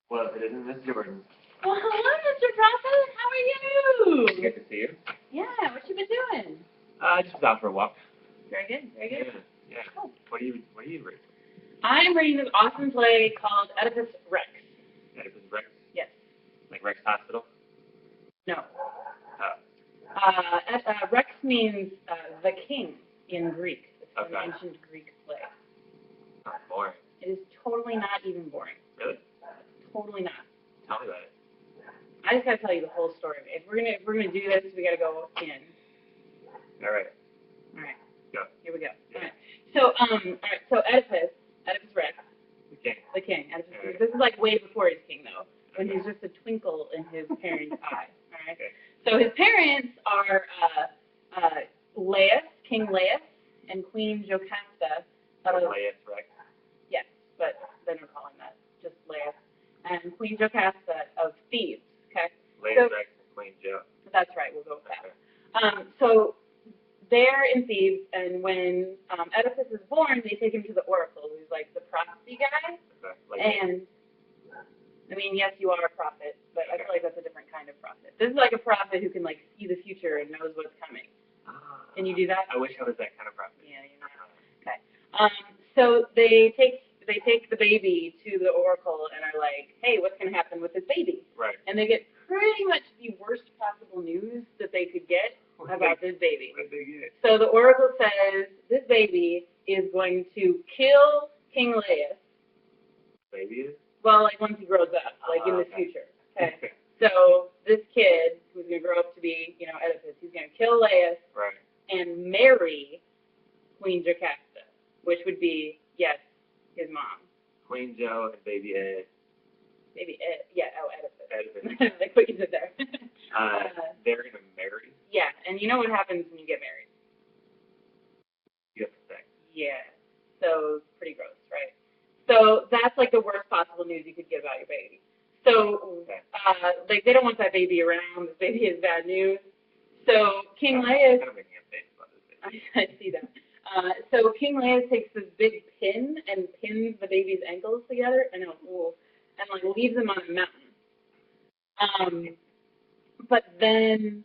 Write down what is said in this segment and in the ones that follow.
Well, it isn't Miss Jordan. Well, hello, Mr. Proffitt. How are you? Good to see you. Yeah, what you been doing? Just was out for a walk. Very good, very good. Yeah. Cool. What are you reading? I'm reading this awesome play called Oedipus Rex. Oedipus Rex? Yes. Like Rex Hospital? No. Oh. Rex means the king in Greek. It's Okay. an ancient Greek play. Oh, boring. It is totally not even boring. Really? Totally not. Tell me about it. I just gotta tell you the whole story. If we're gonna do this, we gotta go in. All right. All right. Go. Here we go. Yeah. All right. So Oedipus Rex, The king. Oedipus. Right. This is like way before he's king though, when he's just a twinkle in his parents' eye. All right. Okay. So his parents are King Laius, and Queen Jocasta. Laius Rex. Yes, but they're not calling that just Laius, and Queen Jocasta of Thebes. Okay. Laius Rex and Queen Jo. That's right. We'll go with that. Okay. So they're in Thebes, and when Oedipus is born, they take him to the oracle, who's like the prophecy guy. Okay. Like And I mean, yes, you are a prophet, but I Okay. feel like that's a different kind of prophet. This is like a prophet who can like see the future and knows what's coming. Can you do that? I wish I was that kind of prophet. Yeah, you're not. Okay. So they take the baby to the oracle and are like, hey, what's going to happen with this baby? Right. And they get pretty much the worst possible news that they could get about this baby. What did they get? So the oracle says this baby is going to kill King Laius. Baby is? Well, like once he grows up, like in the Okay. future. Okay. So this kid who's going to grow up to be, Oedipus, he's going to kill Laius Right. and marry Queen Jocasta, which would be, yes, his mom. Queen Jo and Baby Ed. Baby Ed, yeah, Oedipus. Oedipus. Like what you did there. They're gonna marry. Yeah, and you know what happens when you get married? You have sex. Yeah. So pretty gross, right? So that's like the worst possible news you could get about your baby. So Okay. like they don't want that baby around. This baby is bad news. So King Laius. Kind of making a face about this baby. I see that. So King Laius takes this big pin and pins the baby's ankles together and like leaves them on a mountain. But then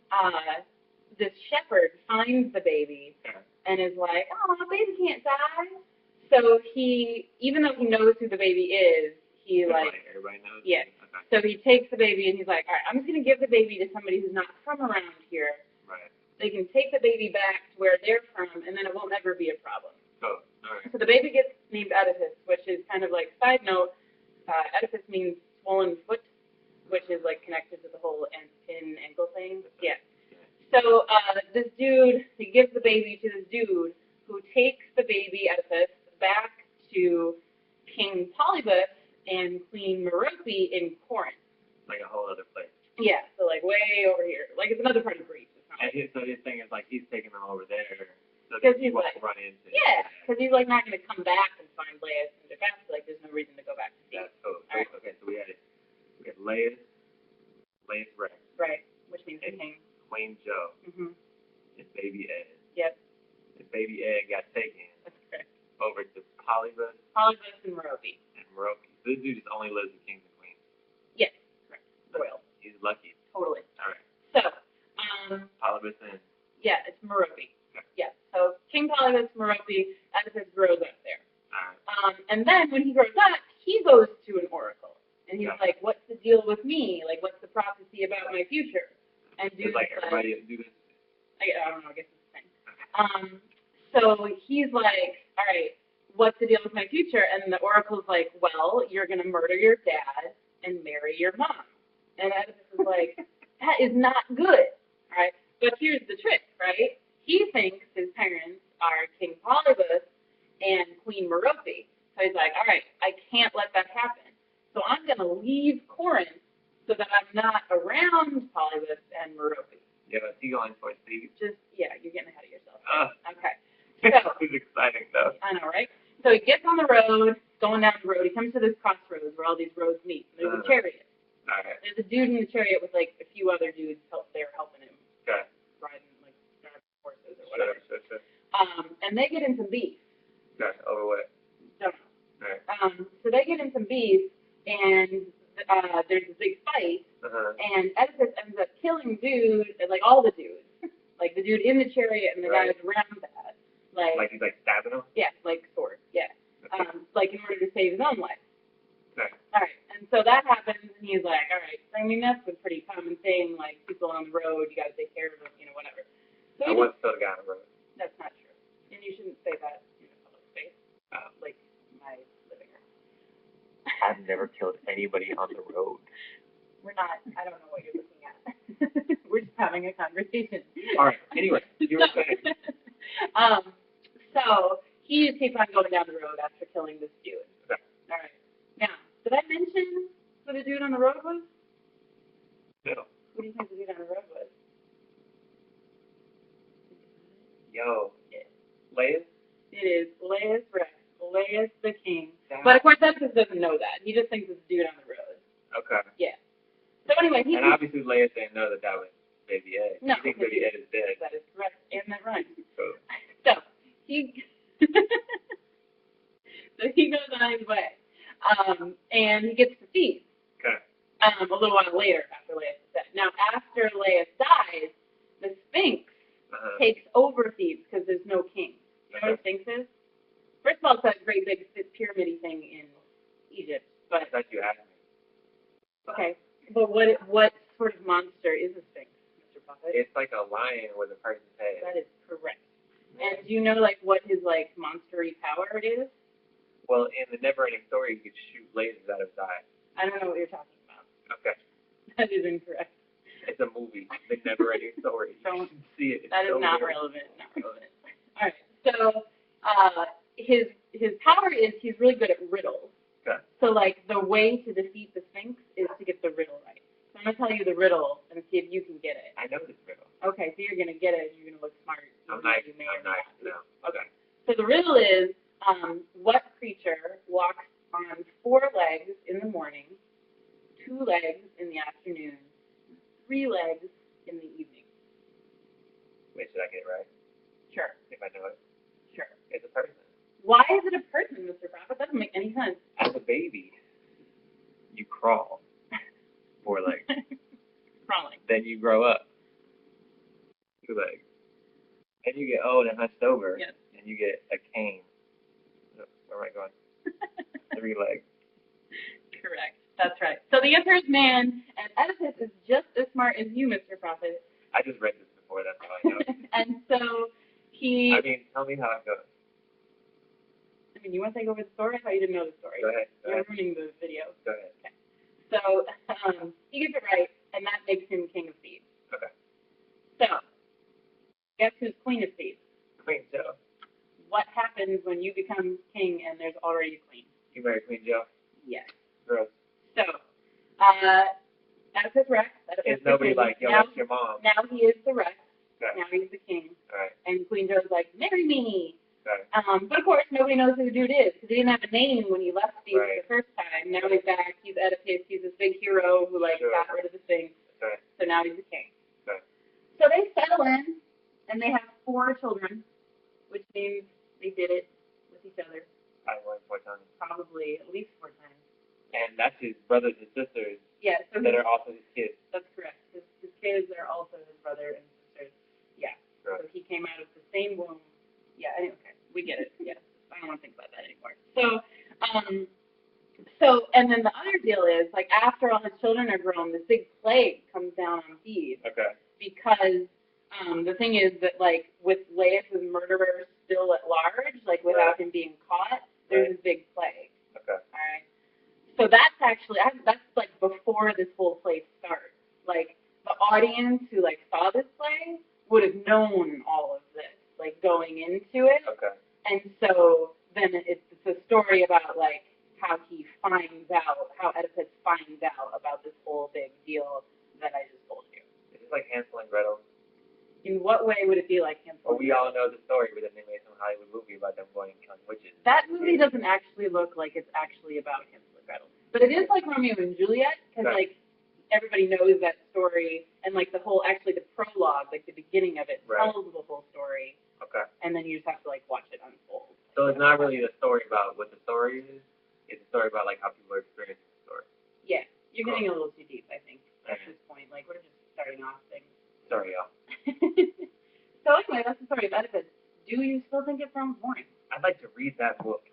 this shepherd finds the baby and is like, oh, the baby can't die. So he, even though he knows who the baby is, Everybody knows. Yeah. Okay. So he takes the baby and he's like, all right, I'm just going to give the baby to somebody who's not from around here. Right. They can take the baby back to where they're from, and then it won't ever be a problem. So, all right. So the baby gets named Oedipus, which is kind of like, side note, Oedipus means swollen foot, which is like connected to the whole pin ankle thing. Yeah. So this dude, he gives the baby to this dude who takes the baby Oedipus back to King Polybus and Queen Merope in Corinth. Like a whole other place. Yeah, so like way over here. Like it's another part of Greece. And so his thing is like he's taking them over there so Because that he he's won't like, run into. Yeah, because he's like not going to come back and find Laius and Jocasta. Like there's no reason to go back to see. That's cool. Right. Okay, so we had Laius Rex. Right, which means the king. Queen Jo. Mhm. And Baby Ed. Yep. And Baby Ed got taken That's correct. over to Polybus and Merope. and Merope. So this dude just only lives with kings and queens. Yes, correct. Royal. He's lucky. Totally. All right. So, Polybus and. yeah, it's Merope. Okay. Yeah. So King Polybus, Merope, Oedipus grows up there. All right. And then when he grows up, he goes to an oracle, and he's Yeah. like, "What's the deal with me? Like, what's the prophecy about my future?" And dude's Like everybody do this. I don't know. I guess it's the same. So he's like, "All right, what's the deal with my future?" And the oracle's like, "Well, you're gonna murder your dad and marry your mom." And Oedipus is like, "That is not good." All right. But here's the trick, right? He thinks his parents are King Polybus and Queen Merope. So he's like, all right, I can't let that happen. So I'm going to leave Corinth so that I'm not around Polybus and Merope. Yeah, is he going for Steve? Yeah, you're getting ahead of yourself. Okay. So, So, this is exciting, though. I know, right? So he gets on the road, going down the road. He comes to this crossroads where all these roads meet. There's a chariot. All right. There's a dude in the chariot with like a few other dudes there helping him. Okay. Riding like horses or whatever. Sure. And they get in some beef. Okay, over what? Don't know. All right. So they get in some beef, and there's this big fight, and Oedipus ends up killing dude, and like all the dudes, like the dude in the chariot and the guys around that, like he's like stabbing him. Yeah, like sword. Yeah, like in order to save his own life. Okay. All right, and so that happens, and he's like, all right. I mean, that's a pretty common thing. Like people on the road, you got to take care of them, whatever. So I once killed a guy on the road. That's not true, and you shouldn't say that in a public space, like my living room. I've never killed anybody on the road. We're not. I don't know what you're looking at. We're just having a conversation. All right. Anyway, you were saying. So he just keeps on going down the road after killing this dude. Okay. All right. Now, did I mention who the dude on the road was? No. Who do you think the dude on the road was? Yo. Laius? It is Laius Rex. Laius the king. But of course, Oedipus doesn't know that. He just thinks it's a dude on the road. Okay. Yeah. So anyway, and obviously Laius didn't know that was Baby Ed. No. He thinks Baby Ed is dead. That is correct. And that rhymes. Oh. So he goes on his way. And he gets to Thebes. Okay. A little while later after Laius is dead. Now, after Laius dies, the Sphinx takes over Thebes because there's no king. You know what a Sphinx is? First of all, it's that great big pyramid thing in Egypt. But I thought you asked me. Okay. But what sort of monster is a Sphinx, Mr. Proffitt? It's like a lion with a person's head. That is correct. And do you know what his monstery power is? Well, in the Never-Ending Story, you could shoot lasers out of his eye. I don't know what you're talking about. Okay. That is incorrect. It's a movie, The Never-Ending Story. Don't see it. That is not relevant. Not relevant. All right. So his power is he's really good at riddles. Okay. So the way to defeat the Sphinx is to get the riddle right. So I'm gonna tell you the riddle and see if you can get it. I know this riddle. Okay, so you're gonna get it. And you're gonna look smart. I'm nice. No. Okay. So the riddle is, what creature walks on 4 legs in the morning, 2 legs in the afternoon, 3 legs in the evening? Wait, should I get it right? Sure. If I know it. Sure. It's a person. Why is it a person, Mr. Proffitt? That doesn't make any sense. As a baby, you crawl 4 legs. Crawling. Then you grow up 2 legs. Then you get old and hunched over. Yes. And you get a cane. Where am I going? 3 legs. Correct. That's right. So the answer is man, and Oedipus is just as smart as you, Mr. Proffitt. I just read this before, that's how I know. And so tell me how it goes. You want to take over the story? I thought you didn't know the story. Go ahead. You're ruining the video. Go ahead. Okay. So he gets it right, and that makes him king of Thebes. Okay. So, guess who's queen of Thebes? Queen Jo. What happens when you become king and there's already a queen? You marry Queen Jo? Yes. Gross. So, Oedipus Rex. Is nobody like, yo, that's your mom? Now he is the Rex. Okay. Now he's the king. All right. And Queen Jo's like, marry me. Okay. But of course, nobody knows who the dude is because he didn't have a name when he left Thebes Right. the first time. Now he's back. He's Oedipus. He's this big hero who got rid of the Sphinx. Okay. So now he's the king. Okay. So they settle in, and they have 4 children, which means they did it with each other. I won 4 times. Probably at least 4 times. And that's his brothers and sisters Yeah. So that are also his kids. That's correct. His kids are also his brother and sisters. Yeah. Right. So he came out of the same womb. Yeah. Anyway, okay. We get it. Yes. I don't want to think about that anymore. So, and then the other deal is, after all his children are grown, this big plague comes down on Thebes. Okay. Because the thing is that, with Laius' murderer still at large, without him being caught, there's this big plague. Okay. All right. So that's actually, that's before this whole play starts. The audience who saw this play would have known all of this, going into it. Okay. And so then it's a story about how he finds out, how Oedipus finds out about this whole big deal that I just told you. Is this like Hansel and Gretel? In what way would it be like Hansel? Well, we all know the story, but then they made some Hollywood movie about them going and killing witches. That movie doesn't actually look like it's actually about Hansel and Gretel, but it is like Romeo and Juliet because everybody knows that story, and the whole, actually the prologue, the beginning of it tells the whole story. Okay. And then you just have to watch it unfold. So it's not really the story about what the story is. It's a story about how people are experiencing the story. Yeah. You're getting a little too deep, I think, at this point. Like, we're just starting off things. Sorry, y'all. So anyway, that's the story of Oedipus. Do you still think it sounds boring? I'd like to read that book.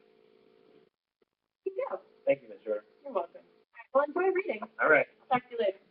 You go. Thank you, Ms. Jordan. You're welcome. Well, enjoy reading. All right. Talk to you later.